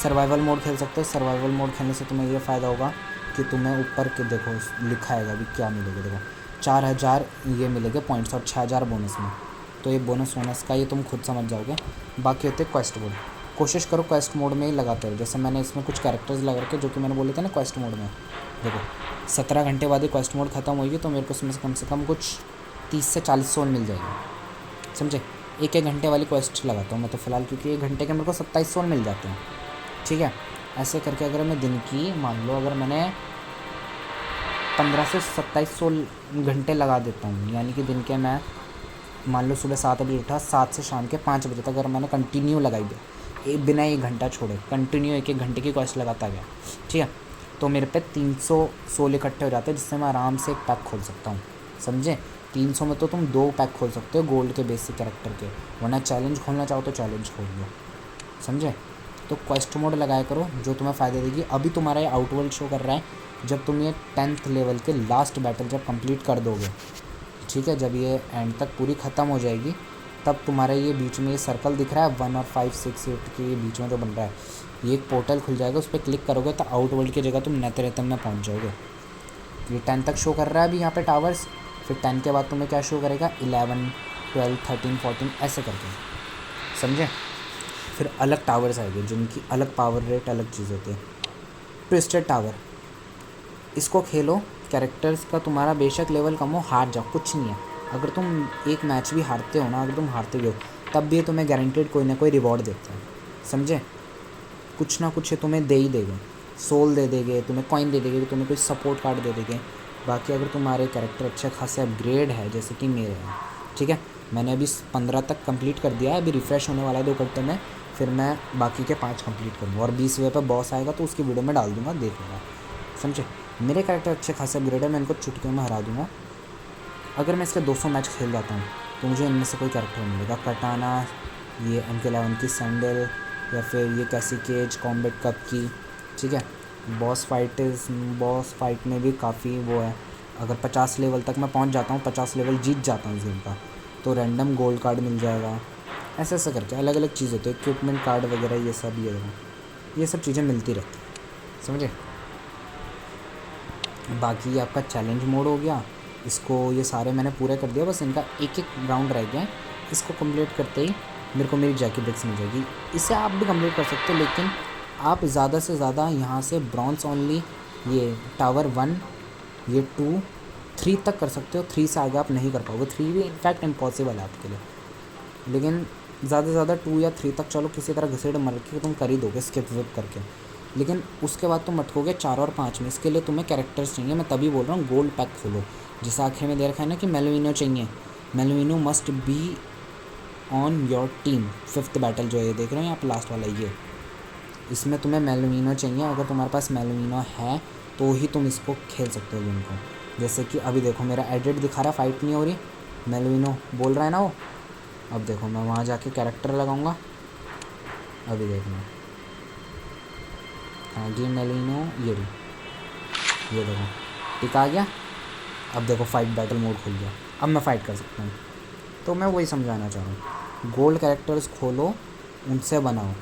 सर्वाइवल मोड खेल सकते हो। सर्वाइवल मोड खेलने से तुम्हें ये फ़ायदा होगा कि तुम्हें ऊपर के देखो लिखा है अभी क्या मिलेगा, देखो 4000 ये मिलेंगे पॉइंट्स और 6000 बोनस में, तो ये बोनस का ये तुम खुद समझ जाओगे। बाकी होते क्वेस्ट मोड, कोशिश करो क्वेस्ट मोड में ही लगाते हो। जैसे मैंने इसमें कुछ कैरेक्टर्स लगा रखे जो कि मैंने बोले थे ना क्वेस्ट मोड में, देखो 17 घंटे बाद ही क्वेस्ट मोड ख़त्म होगी तो मेरे को उसमें से कम कुछ 30 से 40 सोल मिल जाएगी, समझे। एक घंटे वाली क्वेस्ट लगाता हूँ मैं तो फ़िलहाल, क्योंकि 1 घंटे के मेरे को 27 सोल मिल जाते हैं, ठीक है। ऐसे करके अगर मैं दिन की मान लो अगर मैंने 15 से 27 सोल घंटे लगा देता हूँ, यानी कि दिन के मैं मान लो सुबह 7 बजे उठा, 7 से शाम के 5 बजे तक अगर मैंने कंटिन्यू लगाई बिना 1 घंटा छोड़े कंटिन्यू 1 घंटे की क्वेस्ट लगाता गया, ठीक है, तो मेरे पे 300 सोल इकट्ठे हो जाते हैं, जिससे मैं आराम से एक पैक खोल सकता हूँ, समझे। 300 में तो तुम 2 पैक खोल सकते हो गोल्ड के बेसिक कैरेक्टर के, वरना चैलेंज खोलना चाहो तो चैलेंज खोल लो, समझे। तो क्वेस्ट मोड लगाया करो जो तुम्हें फ़ायदा देगी। अभी तुम्हारा ये आउटवर्ल्ड शो कर रहा है, जब तुम ये 10th लेवल के लास्ट बैटल जब कंप्लीट कर दोगे, ठीक है, जब ये एंड तक पूरी ख़त्म हो जाएगी तब तुम्हारा ये बीच में ये सर्कल दिख रहा है 1 और 5 6 8 के बीच में जो बन रहा है, ये एक पोर्टल खुल जाएगा, उस पर क्लिक करोगे तो आउटवर्ल्ड की जगह तुम नेथरेथम में पहुंच जाओगे। ये 10 तक शो कर रहा है अभी यहाँ पे टावर्स, फिर 10 के बाद तुम्हें क्या शो करेगा 11 12 13 14 ऐसे करके, समझे। फिर अलग टावर्स आएंगे जिनकी अलग पावर रेट अलग चीज़ होती है। ट्विस्टेड टावर, इसको खेलो, कैरेक्टर्स का तुम्हारा बेशक लेवल कम हो, हार जाओ कुछ नहीं है। अगर तुम एक मैच भी हारते हो ना, अगर तुम हारते भी हो तब भी तुम्हें गारंटेड कोई ना कोई रिवॉर्ड देते हैं, समझे। कुछ ना कुछ तुम्हें दे ही देंगे, सोल दे देंगे, तुम्हें कॉइन दे देंगे, तुम्हें कोई सपोर्ट कार्ड दे देंगे। बाकी अगर तुम्हारे कैरेक्टर अच्छे खासे अपग्रेड है जैसे कि मेरे हैं, ठीक है, मैंने अभी 15 तक कंप्लीट कर दिया है, अभी रिफ़्रेश होने वाला है 2 घंटे में, फिर मैं बाकी के 5 कंप्लीट करूँगा और 20वें पर बॉस आएगा तो उसकी वीडियो में डाल दूँगा, देख लेना, समझे। मेरे कैरेक्टर अच्छे खासे अपग्रेड है, मैं इनको चुटकियों में हरा दूँगा। अगर मैं इसके 200 मैच खेल जाता हूँ तो मुझे इनमें से कोई कैरेक्टर मिलेगा, कटाना, ये MK11 की सैंडल, या फिर ये कैसी केज कॉम्बैट कप की, ठीक है। बॉस फाइट में भी काफ़ी वो है, अगर 50 लेवल तक मैं पहुँच जाता हूँ, 50 लेवल जीत जाता हूँ इस गेम का, तो रैंडम गोल्ड कार्ड मिल जाएगा। ऐसे ऐसे करके अलग अलग चीज़ होती है, इक्विपमेंट कार्ड वगैरह ये सब चीज़ें मिलती रहती, समझे। बाकी आपका चैलेंज मोड हो गया, इसको ये सारे मैंने पूरे कर दिया, बस इनका एक राउंड रह गया है। इसको कंप्लीट करते ही मेरे को मेरी जैकी ब्रिक्स मिल जाएगी। इसे आप भी कंप्लीट कर सकते हो, लेकिन आप ज़्यादा से ज़्यादा यहाँ से ब्रॉन्ज ओनली ये टावर 1 ये 2 3 तक कर सकते हो। 3 से आगे आप नहीं कर पाओगे, 3 भी इनफैक्ट इम्पॉसिबल है आपके लिए, लेकिन ज़्यादा से ज़्यादा 2 या 3 तक चलो, किसी तरह घसीट मर के तुम कर ही दोगे स्किप विप करके। लेकिन उसके बाद तुम अटकोगे 4 और 5 में। इसके लिए तुम्हें कैरेक्टर्स चाहिए, मैं तभी बोल रहा हूँ गोल्ड पैक खोलो। जैसे आखिर में दे रखा है ना कि मेलविनो चाहिए, मेलविनो must be on your team. 5th battle जो ये देख रहे हैं आप, लास्ट वाला ये, इसमें तुम्हें मेलविनो चाहिए। अगर तुम्हारे पास मेलविनो है तो ही तुम इसको खेल सकते हो गेम को। जैसे कि अभी देखो मेरा एडिट दिखा रहा, फाइट नहीं हो रही, मेलविनो बोल रहा है ना वो। अब देखो मैं वहाँ जाके कैरेक्टर लगाऊंगा, अभी देखना, हाँ जी मेलिनो, ये देखो टिक आ गया। अब देखो फाइट बैटल मोड खुल गया, अब मैं फ़ाइट कर सकता हूँ। तो मैं वही समझाना चाह रहा हूँ, गोल्ड कैरेक्टर्स खोलो, उनसे बनाओ।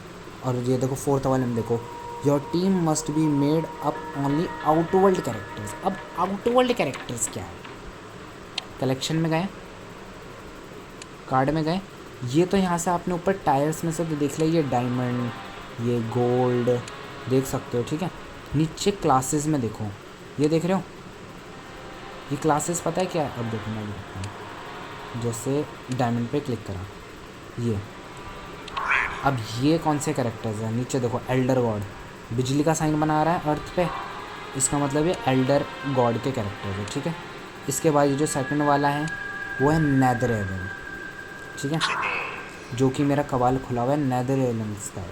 और ये देखो 4th वाले में देखो, your team must be made up only Outworld characters. अब आउटवर्ल्ड कैरेक्टर्स क्या है? कलेक्शन में गए, कार्ड में गए, ये तो यहाँ से आपने ऊपर टायर्स में से तो देख लिया, ये डायमंड, ये गोल्ड देख सकते हो, ठीक है। नीचे क्लासेस में देखो, ये देख रहे हो, ये क्लासेस पता है क्या है? अब देखो मैं देखता हूँ, जैसे डायमंड पे क्लिक करा, ये अब ये कौन से कैरेक्टर्स हैं? नीचे देखो, एल्डर गॉड, बिजली का साइन बना रहा है अर्थ पे, इसका मतलब ये एल्डर गॉड के कैरेक्टर्स है, ठीक है। इसके बाद ये जो सेकंड वाला है वो है नेदररेल्म, ठीक है, जो कि मेरा कवाल खुला हुआ है नेदररेल्म्स का,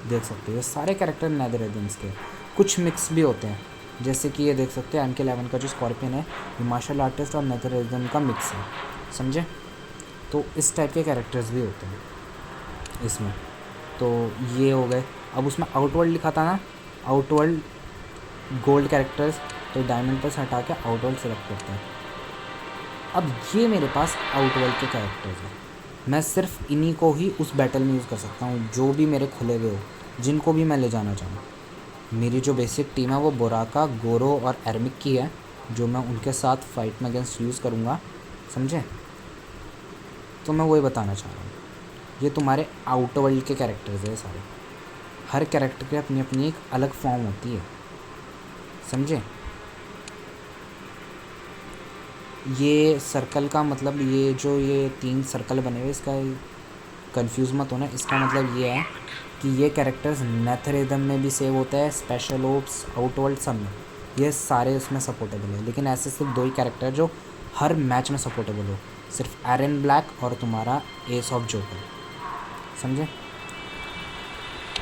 देख सकते हो। ये सारे कैरेक्टर नेदररेल्म्स के, कुछ मिक्स भी होते हैं, जैसे कि ये देख सकते हैं MK11 का जो स्कॉर्पियन है, ये मार्शल आर्टिस्ट और नेदररेल्म का मिक्स है, समझे। तो इस टाइप के कैरेक्टर्स भी होते हैं इसमें। तो ये हो गए। अब उसमें आउटवर्ल्ड लिखा था ना, आउटवर्ल्ड गोल्ड कैरेक्टर्स, तो डायमंड पर से हटा के आउटवर्ल्ड सेलेक्ट करते हैं। अब ये मेरे पास आउटवर्ल्ड के कैरेक्टर्स हैं, मैं सिर्फ इन्हीं को ही उस बैटल में यूज़ कर सकता हूँ, जो भी मेरे खुले हुए हो, जिनको भी मैं ले जाना चाहूँ। मेरी जो बेसिक टीम है वो बोराका, गोरो और एरमिक की है, जो मैं उनके साथ फाइट में अगेंस्ट यूज़ करूँगा, समझे। तो मैं वही बताना चाह रहा हूँ, ये तुम्हारे आउटवर्ल्ड के कैरेक्टर्स है सारे। हर कैरेक्टर की अपनी अपनी एक अलग फॉर्म होती है, समझे। ये सर्कल का मतलब, ये जो ये 3 सर्कल बने हुए, इसका कंफ्यूज मत होना। इसका मतलब ये है कि ये कैरेक्टर्स नेथरिदम में भी सेव होते हैं, स्पेशल ओप्स, आउटवर्ल्ड, सब में ये सारे उसमें सपोर्टेबल है। लेकिन ऐसे सिर्फ 2 ही कैरेक्टर जो हर मैच में सपोर्टेबल हो, सिर्फ एरन ब्लैक और तुम्हारा एस ऑफ जोकर, समझे।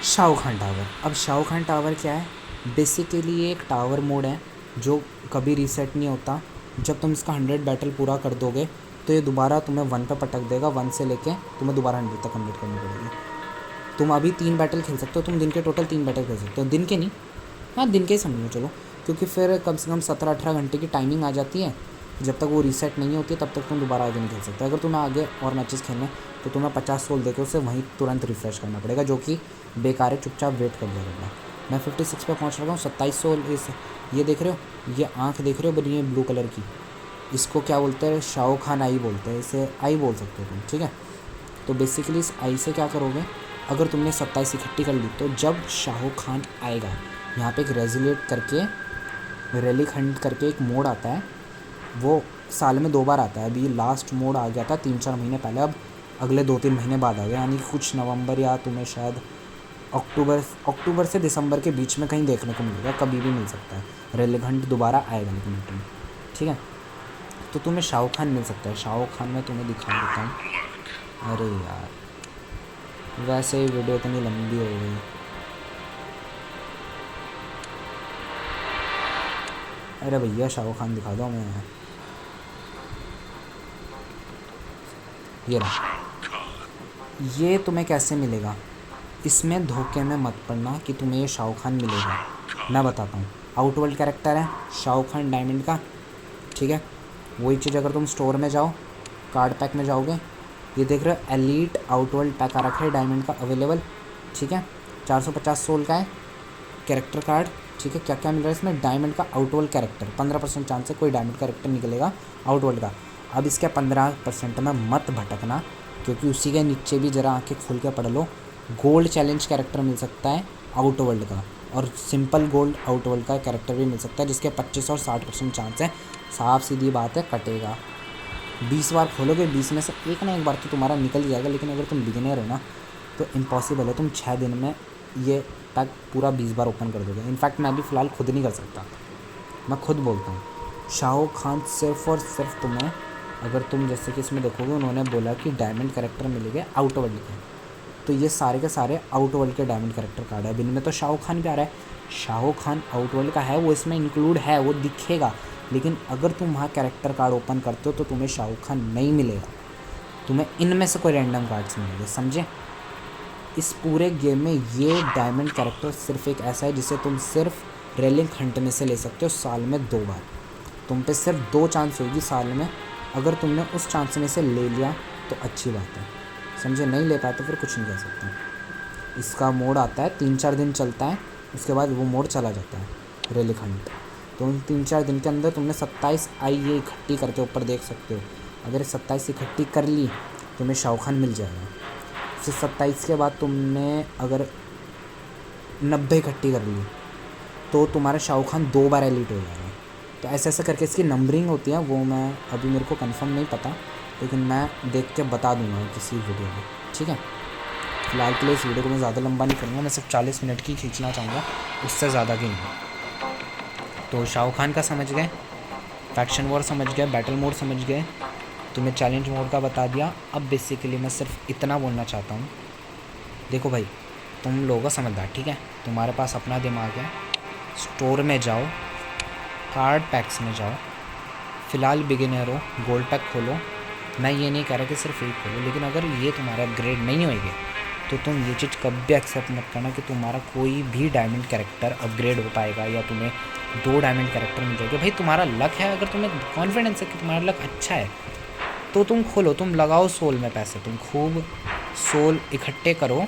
Shao Khan tower. अब शाओ खान टावर क्या है, बेसिकली ये एक टावर मोड है जो कभी रीसेट नहीं होता। जब तुम इसका 100 बैटल पूरा कर दोगे तो ये दोबारा तुम्हें 1 पे पटक देगा, 1 से लेके तुम्हें दोबारा 100 तक कंप्लीट करनी पड़ेगी। तुम अभी 3 बैटल खेल सकते हो, तुम दिन के टोटल 3 बैटल खेल सकते हो, दिन के नहीं, हाँ दिन के ही समझ लो चलो, क्योंकि फिर कम से कम 17-18 घंटे की टाइमिंग आ जाती है। जब तक वो रीसेट नहीं होती तब तक तुम दोबारा आगे नहीं खेल सकते। अगर तुम्हें आगे और मैचेस खेलने तो तुम्हें 50 सोल देकर उसे वहीं तुरंत रिफ्रेश करना पड़ेगा, जो कि बेकार है, चुपचाप वेट कर लिया करना। मैं 56 पे पहुँच रहा हूँ, 27 सोल इस, ये देख रहे हो, ये आँख देख रहे हो बनी है ब्लू कलर की, इसको क्या बोलते हैं, शाओ खान आई बोलते हैं, इसे आई बोल सकते हो तुम, ठीक है। तो बेसिकली इस आई से क्या करोगे, अगर तुमने 27 इकट्ठी कर ली तो जब शाहो खान आएगा, यहाँ पे एक रेजिलेट करके, रेलिक हंट करके एक मोड आता है, वो साल में 2 बार आता है। अभी लास्ट मोड आ गया था 3-4 महीने पहले, अब अगले 2-3 महीने बाद आ गया, यानी कि कुछ नवंबर या तुम्हें शायद अक्टूबर से दिसंबर के बीच में कहीं देखने को मिलेगा, कभी भी मिल सकता है। रेलिक हंट दोबारा आएगा लेकिन में, ठीक है। तो तुम्हें शाओ खान मिल सकता है। शाओ खान मैं तुम्हें दिखा देता हूँ। अरे यार वैसे ही वीडियो इतनी लंबी हो गई। अरे भैया शाओ खान दिखा दो हमें। ये रहा, ये तुम्हें कैसे मिलेगा, इसमें धोखे में मत पड़ना कि तुम्हें ये शाओ खान मिलेगा, मैं बताता हूँ। आउटवर्ल्ड कैरेक्टर है शाओ खान डायमंड का, ठीक है। वही चीज़ अगर तुम स्टोर में जाओ, कार्ड पैक में जाओगे, ये देख रहे हो एलीट आउटवर्ल्ड पैक आ रखा है डायमंड का अवेलेबल, ठीक है। 450 सोल का है कैरेक्टर कार्ड, ठीक है। क्या क्या मिल रहा है इसमें, डायमंड का आउटवर्ल्ड कैरेक्टर, 15% चांस है कोई डायमंड कैरेक्टर निकलेगा आउटवर्ल्ड का। अब इसके 15% में मत भटकना, क्योंकि उसी के नीचे भी ज़रा आंखें खोल के पढ़ लो, गोल्ड चैलेंज कैरेक्टर मिल सकता है आउटवर्ल्ड का, और सिंपल गोल्ड आउटवर्ल्ड का कैरेक्टर भी मिल सकता है, जिसके 25 और 60% चांस है। साफ सीधी बात है, कटेगा। 20 बार खोलोगे, 20 में से एक ना एक बार तो तुम्हारा निकल जाएगा। लेकिन अगर तुम बिगिनर हो ना तो इम्पॉसिबल है, तुम 6 दिन में ये पैक पूरा 20 बार ओपन कर दोगे। इनफैक्ट मैं अभी फ़िलहाल खुद नहीं कर सकता, मैं खुद बोलता हूँ। शाओ खान सिर्फ और सिर्फ तुम्हें, अगर तुम जैसे कि इसमें देखोगे उन्होंने बोला कि डायमंड कैरेक्टर मिलेंगे आउटवर्ल्ड के, तो ये सारे के सारे आउटवर्ल्ड के डायमंड कैरेक्टर कार्ड है। अब इनमें तो शाओ खान भी आ रहा है, शाओ खान आउटवर्ल्ड का है, वो इसमें इंक्लूड है, वो दिखेगा। लेकिन अगर तुम वहाँ कैरेक्टर कार्ड ओपन करते हो तो तुम्हें शाओ खान नहीं मिलेगा, तुम्हें इनमें से कोई रैंडम कार्ड्स मिलेंगे, समझे। इस पूरे गेम में ये डायमंड कैरेक्टर सिर्फ एक ऐसा है जिसे तुम सिर्फ रेलिंग हंट में से ले सकते हो साल में 2 बार। तुम पे सिर्फ 2 चांस होगी साल में, अगर तुमने उस चांस में से ले लिया तो अच्छी बात है, समझे। नहीं ले पाए तो फिर कुछ नहीं कह सकते। इसका मोड आता है 3-4 दिन चलता है, उसके बाद वो मोड चला जाता है रेलिंग हंट। तो उन 3-4 दिन के अंदर तुमने 27 आई ये इकट्ठी करके ऊपर देख सकते हो, अगर 27 इकट्ठी कर ली तुम्हें शाओ खान मिल जाएगा। फिर 27 के बाद तुमने अगर 90 इकट्ठी कर ली तो तुम्हारा शाओ खान 2 बार एलिट हो जाएगा। तो ऐसे ऐसे करके इसकी नंबरिंग होती है, वो मैं अभी मेरे को कंफर्म नहीं पता, लेकिन मैं देख के बता दूंगा किसी वीडियो में, ठीक है। फिलहाल के लिए इस वीडियो को मैं ज़्यादा लंबा नहीं करूँगा, मैं सिर्फ 40 मिनट की खींचना चाहूँगा, उससे ज़्यादा की नहीं। तो शाओ खान का समझ गए, फैक्शन वॉर समझ गए, बैटल मोड समझ गए, तुम्हें चैलेंज मोड का बता दिया। अब बेसिकली मैं सिर्फ इतना बोलना चाहता हूँ, देखो भाई तुम लोगों का समझदार, ठीक है, तुम्हारे पास अपना दिमाग है, स्टोर में जाओ, कार्ड पैक्स में जाओ, फ़िलहाल बिगिनर हो, गोल्ड पैक खोलो, मैं ये नहीं कह रहा कि सिर्फ एक खोलो, लेकिन अगर ये तुम्हारा अपग्रेड नहीं होएगा तो तुम ये चीज़ कभी एक्सेप्ट मत करना कि तुम्हारा कोई भी डायमंड कैरेक्टर अपग्रेड हो पाएगा या तुम्हें 2 डायमंड कैरेक्टर मिल जाएगा। भाई तुम्हारा लक है, अगर तुम्हें कॉन्फिडेंस है कि तुम्हारा लक अच्छा है तो तुम खोलो, तुम लगाओ सोल में पैसे, तुम खूब सोल इकट्ठे करो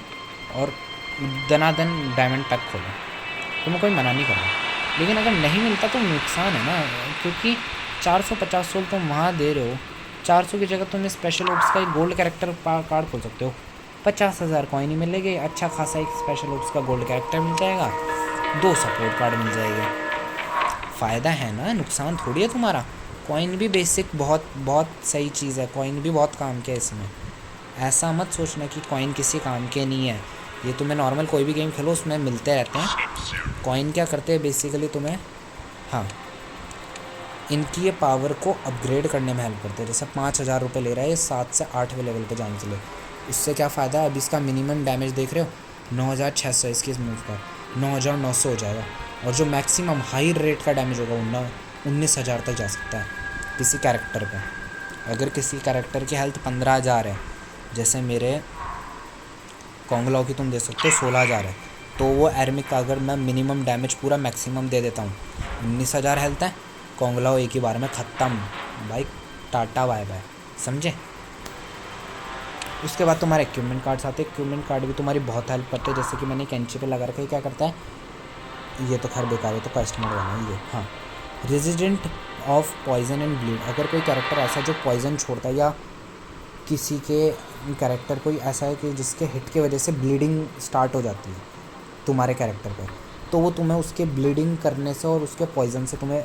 और दनादन डायमंड पैक खोलो, तुम्हें कोई मना नहीं कर रहा। लेकिन अगर नहीं मिलता तो नुकसान है ना, क्योंकि 450 सोल तुम वहाँ दे रहे हो, 400 की जगह तुम स्पेशल ओप्स का एक गोल्ड कैरेक्टर कार्ड खोल सकते हो, 50,000 कॉइन ही मिलेगी, अच्छा खासा एक स्पेशल ओप्स का गोल्ड कैरेक्टर मिल जाएगा, 2 सपोर्ट कार्ड मिल जाएंगे। फ़ायदा है ना, नुकसान थोड़ी है तुम्हारा। कॉइन भी बेसिक बहुत बहुत सही चीज़ है, कॉइन भी बहुत काम के है इसमें। ऐसा मत सोचना कि कॉइन किसी काम के नहीं है, ये तुम्हें नॉर्मल कोई भी गेम खेलो उसमें मिलते रहते हैं। कॉइन क्या करते हैं बेसिकली तुम्हें, हाँ, इनकी ये पावर को अपग्रेड करने में हेल्प करते हैं। जैसे 5,000 रुपये ले रहा है ये 7 से 8वें लेवल पे जाने के लिए, इससे क्या फ़ायदा है, अभी इसका मिनिमम डैमेज देख रहे हो 9,600, इसकी मूव का 9,900 हो जाएगा, और जो मैक्सिमम हाई रेट का डैमेज होगा वो 19,000 तक जा सकता है किसी कैरेक्टर पे। अगर किसी कैरेक्टर की हेल्थ 15,000 है, जैसे मेरे कोंगलाओ की तुम दे सकते हो 16,000 है, तो वो एरमिक का अगर मैं मिनिमम डैमेज पूरा मैक्सिमम दे देता हूँ, 19,000 हेल्थ है, कोंगलाओ एक ही बार में ख़त्म भाई, टाटा बाय बाय, समझे। उसके बाद तुम्हारे इक्विपमेंट कार्ड्स आते हैं, इक्विपमेंट कार्ड भी तुम्हारी बहुत हेल्प करते हैं। जैसे कि मैंने कैंची पे लगा रखा है, क्या करता है ये तो खैर बेकार है, तो कस्टमर वाला है ये, हाँ, resident of poison and bleed. अगर कोई कैरेक्टर ऐसा जो पॉइजन छोड़ता है, या किसी के कैरेक्टर कोई ऐसा है कि जिसके हिट की वजह से ब्लीडिंग स्टार्ट हो जाती है तुम्हारे कैरेक्टर पर, तो वो तुम्हें उसके ब्लीडिंग करने से और उसके पॉइजन से तुम्हें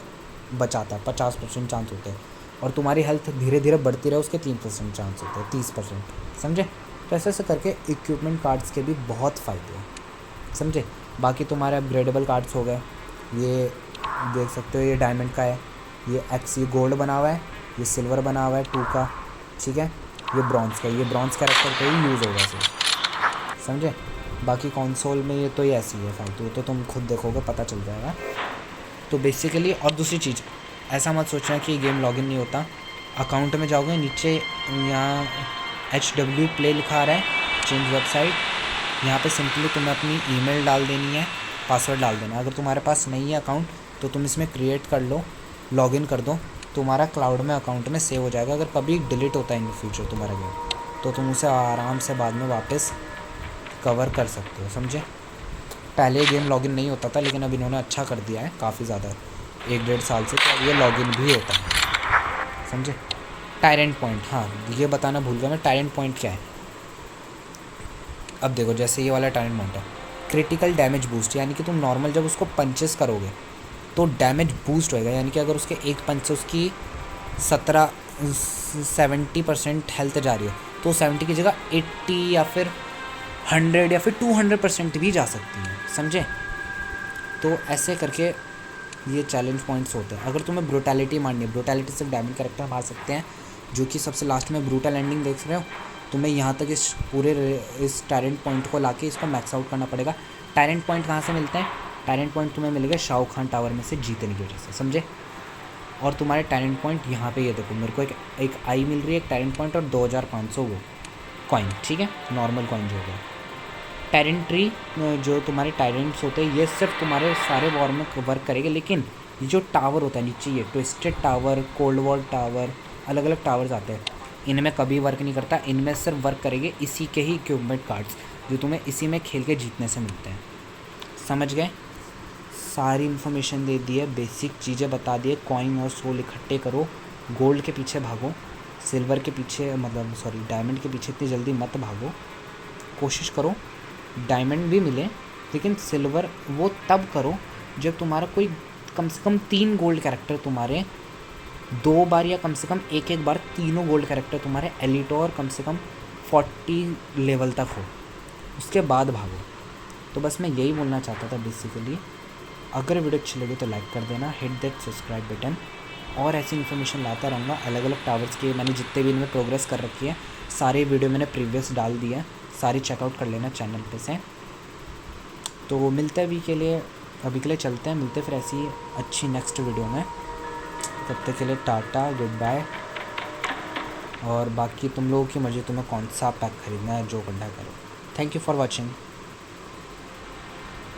बचाता है, 50% चांस होते हैं, और तुम्हारी हेल्थ धीरे धीरे बढ़ती रहे उसके 3% चांस होते हैं, 30%, समझे। तो ऐसे ऐसे करके इक्विपमेंट कार्ड्स के भी बहुत फ़ायदे हैं, समझे। बाकी तुम्हारे अपग्रेडेबल कार्ड्स हो गए, ये देख सकते हो, ये डायमंड का है, ये एक्स, ये गोल्ड बना हुआ है, ये सिल्वर बना हुआ है 2 का, ठीक है, ये ब्रॉन्ज़ का, ये ब्रॉन्ज़ कैरेक्टर का ही यूज़ होगा इसे, समझे। बाकी कंसोल में ये तो ये ऐसी है फालतू, तो तुम खुद देखोगे पता चल जाएगा। तो बेसिकली, और दूसरी चीज़, ऐसा मत सोचना कि गेम लॉगिन नहीं होता। अकाउंट में जाओगे, नीचे यहाँ HW प्ले लिखा आ रहा है, चेंज वेबसाइट, यहाँ पे सिंपली तुम्हें अपनी ईमेल डाल देनी है, पासवर्ड डाल देना है। अगर तुम्हारे पास नहीं है अकाउंट तो तुम इसमें क्रिएट कर लो, लॉगिन कर दो, तुम्हारा क्लाउड में अकाउंट में सेव हो जाएगा। अगर कभी डिलीट होता है इन फ्यूचर तुम्हारा गेम, तो तुम उसे आराम से बाद में वापस कवर कर सकते हो, समझे। पहले गेम लॉगिन नहीं होता था, लेकिन अब इन्होंने अच्छा कर दिया है काफ़ी ज़्यादा, 1-1.5 साल से, तो ये लॉगिन भी होता है, समझे। टायरेंट पॉइंट, हाँ ये बताना भूल गया मैं, टायरेंट पॉइंट क्या है। अब देखो, जैसे ये वाला टायरेंट पॉइंट है, क्रिटिकल डैमेज बूस्ट, यानी कि तुम नॉर्मल जब उसको पंचेस करोगे तो डैमेज बूस्ट होएगा, यानी कि अगर उसके एक पंच से उसकी 70% हेल्थ जा रही है, तो 70 की जगह 80 या फिर 100 या फिर 200% भी जा सकती है, समझे। तो ऐसे करके ये चैलेंज पॉइंट्स होते हैं। अगर तुम्हें ब्रूटैलिटी मारनी है, ब्रूटैलिटी से डायमंड कैरेक्टर मार सकते हैं, जो कि सबसे लास्ट में ब्रूटल एंडिंग देख रहे हो, तुम्हें यहाँ तक इस पूरे इस टायरेंट पॉइंट को लाके इसको मैक्स आउट करना पड़ेगा। टायरेंट पॉइंट कहाँ से मिलते हैं, टायरेंट पॉइंट तुम्हें मिलेगा शाओ खान टावर में से जीतने की वजह से, समझे। और तुम्हारे टायरेंट पॉइंट यहाँ पे ये देखो, मेरे को एक आई मिल रही है, एक टायरेंट पॉइंट, और 2,500 वो कॉइन, ठीक है, नॉर्मल कॉइन जो होगा। टायरेंट ट्री, जो तुम्हारे टायरेंट्स होते हैं, ये सिर्फ तुम्हारे सारे वॉर में वर्क करेंगे, लेकिन ये जो टावर होता है नीचे, ये twisted tower, cold war tower, अलग अलग टावर्स आते हैं, इनमें कभी वर्क नहीं करता। इनमें सिर्फ वर्क करेंगे इसी के ही इक्विपमेंट कार्ड्स, जो तुम्हें इसी में खेल के जीतने से मिलते हैं, समझ गए। सारी इन्फॉर्मेशन दे दी है, बेसिक चीज़ें बता दी है। कॉइन और सोल इकट्ठे करो, गोल्ड के पीछे भागो, सिल्वर के पीछे, मतलब सॉरी डायमंड के पीछे इतनी जल्दी मत भागो, कोशिश करो डायमंड भी मिले, लेकिन सिल्वर वो तब करो जब तुम्हारा कोई कम से कम 3 गोल्ड कैरेक्टर तुम्हारे 2 बार, या कम से कम एक बार तीनों गोल्ड कैरेक्टर तुम्हारे एलिट और कम से कम 40 लेवल तक हो, उसके बाद भागो। तो बस मैं यही बोलना चाहता था बेसिकली। अगर वीडियो अच्छी लगे तो लाइक कर देना, हिट दैट सब्सक्राइब बटन, और ऐसी इन्फॉर्मेशन लाता रहूँगा। अलग अलग टावर्स के मैंने जितने भी इनमें प्रोग्रेस कर रखी है, सारे वीडियो मैंने प्रीवियस डाल दिया है, सारी चेकआउट कर लेना चैनल पे से। तो मिलते हैं अभी के लिए चलते हैं, मिलते हैं फिर ऐसी अच्छी नेक्स्ट वीडियो में। तब तक के लिए टाटा, गुड बाय, और बाकी तुम लोगों की मर्जी, तुम्हें कौन सा पैक खरीदना है जो गड्ढा करो। Thank you for watching.